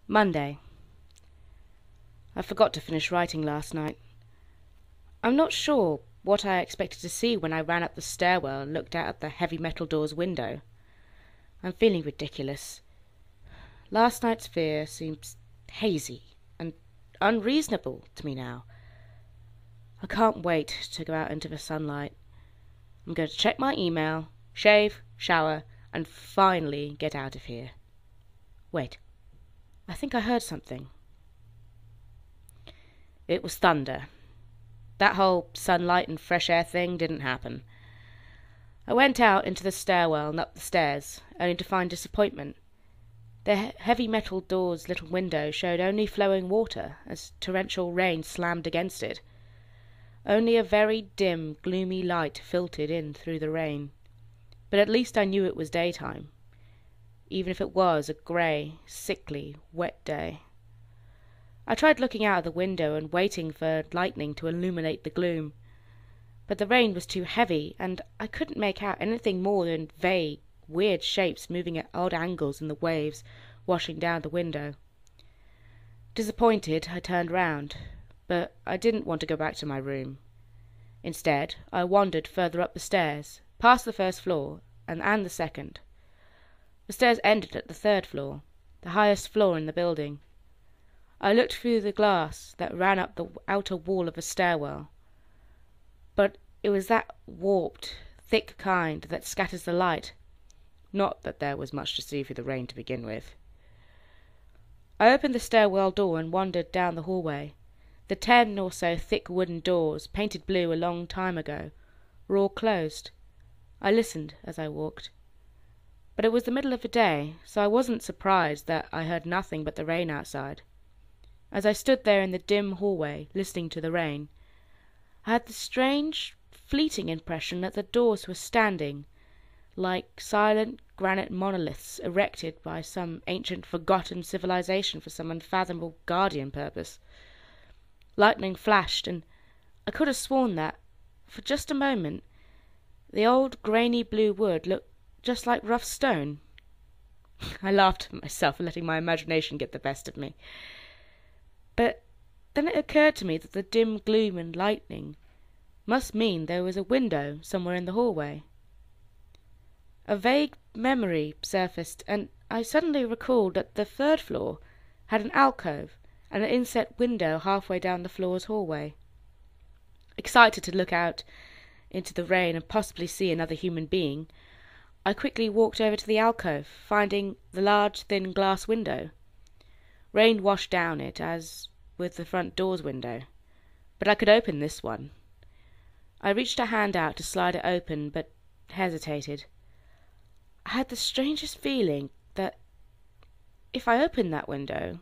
Monday. I forgot to finish writing last night. I'm not sure what I expected to see when I ran up the stairwell and looked out at the heavy metal door's window. I'm feeling ridiculous. Last night's fear seems hazy and unreasonable to me now. I can't wait to go out into the sunlight. I'm going to check my email, shave, shower, and finally get out of here. Wait, I think I heard something. It was thunder. That whole sunlight and fresh air thing didn't happen. I went out into the stairwell and up the stairs, only to find disappointment. The heavy metal door's little window showed only flowing water as torrential rain slammed against it. Only a very dim, gloomy light filtered in through the rain. But at least I knew it was daytime, even if it was a grey, sickly, wet day. I tried looking out of the window and waiting for lightning to illuminate the gloom, but the rain was too heavy, and I couldn't make out anything more than vague, weird shapes moving at odd angles in the waves washing down the window. Disappointed, I turned round, but I didn't want to go back to my room. Instead, I wandered further up the stairs, past the first floor, and the second. The stairs ended at the third floor, the highest floor in the building. I looked through the glass that ran up the outer wall of the stairwell, but it was that warped, thick kind that scatters the light. Not that there was much to see through the rain to begin with. I opened the stairwell door and wandered down the hallway. The 10 or so thick wooden doors, painted blue a long time ago, were all closed. I listened as I walked. But it was the middle of the day, so I wasn't surprised that I heard nothing but the rain outside. As I stood there in the dim hallway, listening to the rain, I had the strange, fleeting impression that the doors were standing, like silent granite monoliths erected by some ancient forgotten civilization for some unfathomable guardian purpose. Lightning flashed, and I could have sworn that, for just a moment, the old grainy blue wood looked just like rough stone. I laughed at myself for letting my imagination get the best of me. But then it occurred to me that the dim gloom and lightning must mean there was a window somewhere in the hallway. A vague memory surfaced, and I suddenly recalled that the third floor had an alcove and an inset window halfway down the floor's hallway. Excited to look out into the rain and possibly see another human being, I quickly walked over to the alcove, finding the large, thin glass window. Rain washed down it, as with the front door's window, but I could open this one. I reached a hand out to slide it open, but hesitated. I had the strangest feeling that if I opened that window,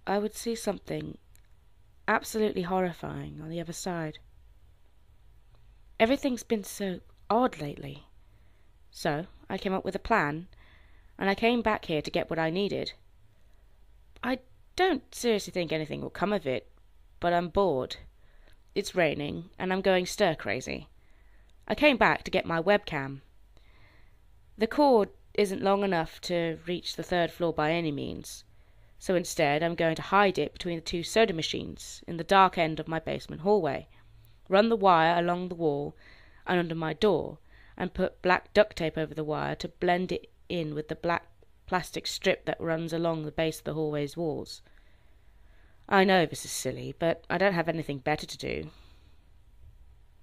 I would see something absolutely horrifying on the other side. Everything's been so odd lately. So I came up with a plan, and I came back here to get what I needed. I don't seriously think anything will come of it, but I'm bored. It's raining, and I'm going stir-crazy. I came back to get my webcam. The cord isn't long enough to reach the third floor by any means, so instead I'm going to hide it between the 2 soda machines in the dark end of my basement hallway, run the wire along the wall and under my door, and put black duct tape over the wire to blend it in with the black plastic strip that runs along the base of the hallway's walls. I know this is silly, but I don't have anything better to do.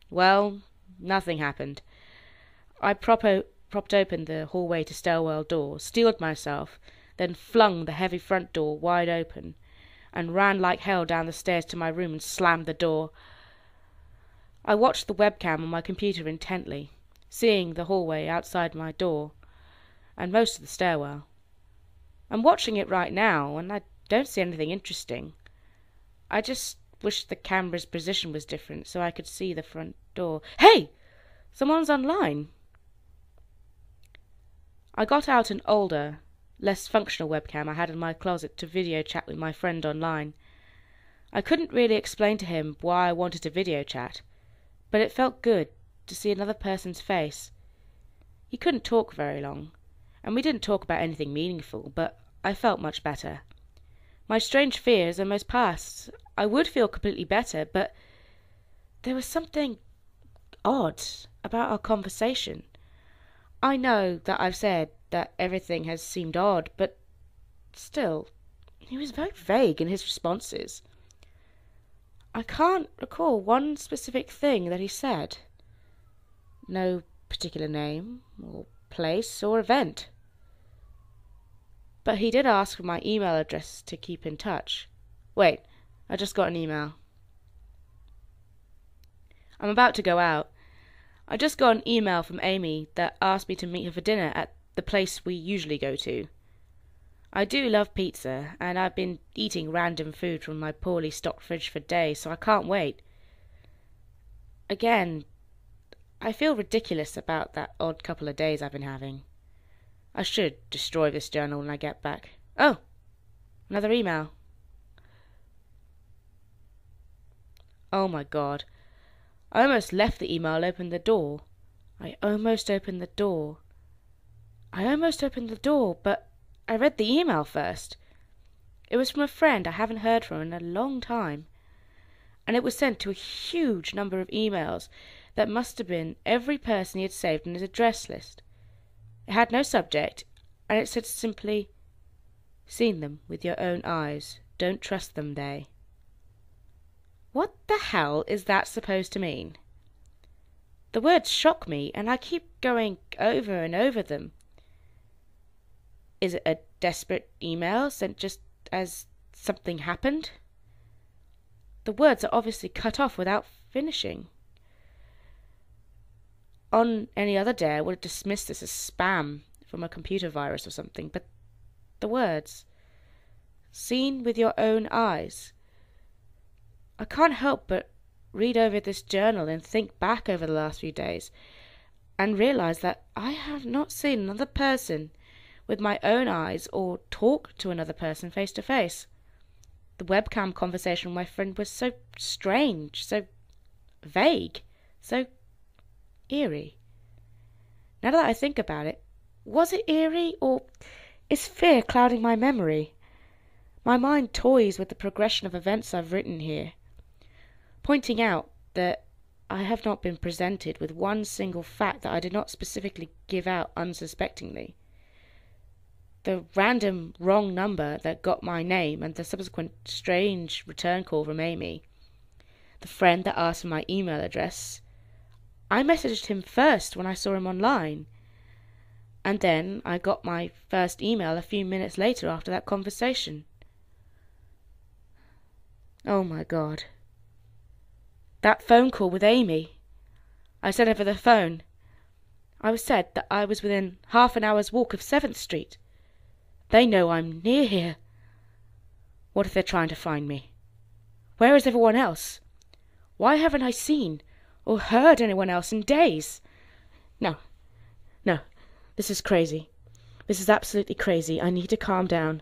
Well, nothing happened. I propped open the hallway to stairwell door, steeled myself, then flung the heavy front door wide open, and ran like hell down the stairs to my room and slammed the door. I watched the webcam on my computer intently, seeing the hallway outside my door, and most of the stairwell. I'm watching it right now, and I don't see anything interesting. I just wish the camera's position was different so I could see the front door. Hey! Someone's online! I got out an older, less functional webcam I had in my closet to video chat with my friend online. I couldn't really explain to him why I wanted to video chat, but it felt good to see another person's face. He couldn't talk very long, and we didn't talk about anything meaningful, but I felt much better. My strange fears almost passed. I would feel completely better, but there was something odd about our conversation. I know that I've said that everything has seemed odd, but still, he was very vague in his responses. I can't recall one specific thing that he said. No particular name, or place, or event. But he did ask for my email address to keep in touch. Wait, I just got an email. I'm about to go out. I just got an email from Amy that asked me to meet her for dinner at the place we usually go to. I do love pizza, and I've been eating random food from my poorly stocked fridge for days, so I can't wait. Again, I feel ridiculous about that odd couple of days I've been having. I should destroy this journal when I get back. Oh, another email. Oh my God. I almost left the email open the door. I almost opened the door, but I read the email first. It was from a friend I haven't heard from in a long time, and it was sent to a huge number of emails that must have been every person he had saved in his address list. It had no subject, and it said simply, "Seen them with your own eyes. Don't trust them, they." What the hell is that supposed to mean? The words shock me, and I keep going over and over them. Is it a desperate email sent just as something happened? The words are obviously cut off without finishing. On any other day, I would have dismissed this as spam from a computer virus or something, but the words, "Seen with your own eyes." I can't help but read over this journal and think back over the last few days, and realize that I have not seen another person with my own eyes or talked to another person face to face. The webcam conversation with my friend was so strange, so vague, so eerie. Now that I think about it, was it eerie, or is fear clouding my memory? My mind toys with the progression of events I've written here, pointing out that I have not been presented with one single fact that I did not specifically give out unsuspectingly. The random wrong number that got my name and the subsequent strange return call from Amy, the friend that asked for my email address. I messaged him first when I saw him online, and then I got my first email a few minutes later after that conversation. Oh my God. That phone call with Amy. I said over the phone. I was said that I was within half an hour's walk of 7th Street. They know I'm near here. What if they're trying to find me? Where is everyone else? Why haven't I seen or heard anyone else in days? No. This is crazy. This is absolutely crazy. I need to calm down.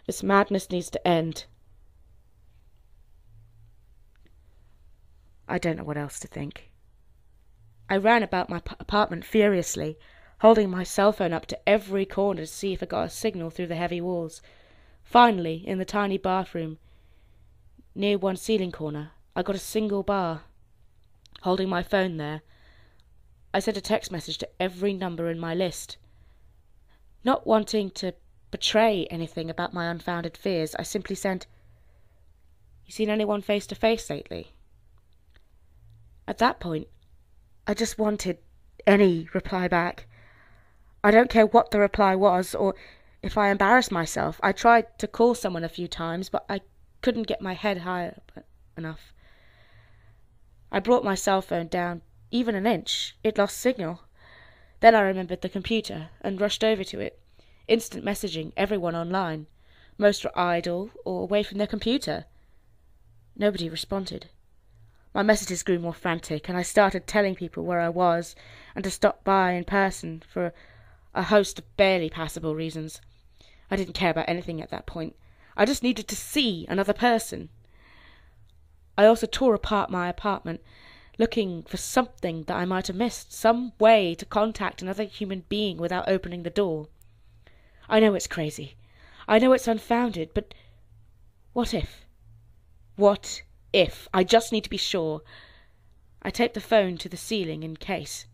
This madness needs to end. I don't know what else to think. I ran about my apartment furiously, holding my cell phone up to every corner to see if I got a signal through the heavy walls. Finally, in the tiny bathroom, near one ceiling corner, I got a single bar. Holding my phone there, I sent a text message to every number in my list. Not wanting to betray anything about my unfounded fears, I simply sent, "You seen anyone face to face lately?" At that point, I just wanted any reply back. I don't care what the reply was, or if I embarrassed myself. I tried to call someone a few times, but I couldn't get my head high up enough. I brought my cell phone down even an inch. It lost signal. Then I remembered the computer and rushed over to it, instant messaging everyone online. Most were idle or away from their computer. Nobody responded. My messages grew more frantic, and I started telling people where I was and to stop by in person for a host of barely passable reasons. I didn't care about anything at that point. I just needed to see another person. I also tore apart my apartment, looking for something that I might have missed, some way to contact another human being without opening the door. I know it's crazy. I know it's unfounded, but what if? What if? I just need to be sure. I taped the phone to the ceiling in case.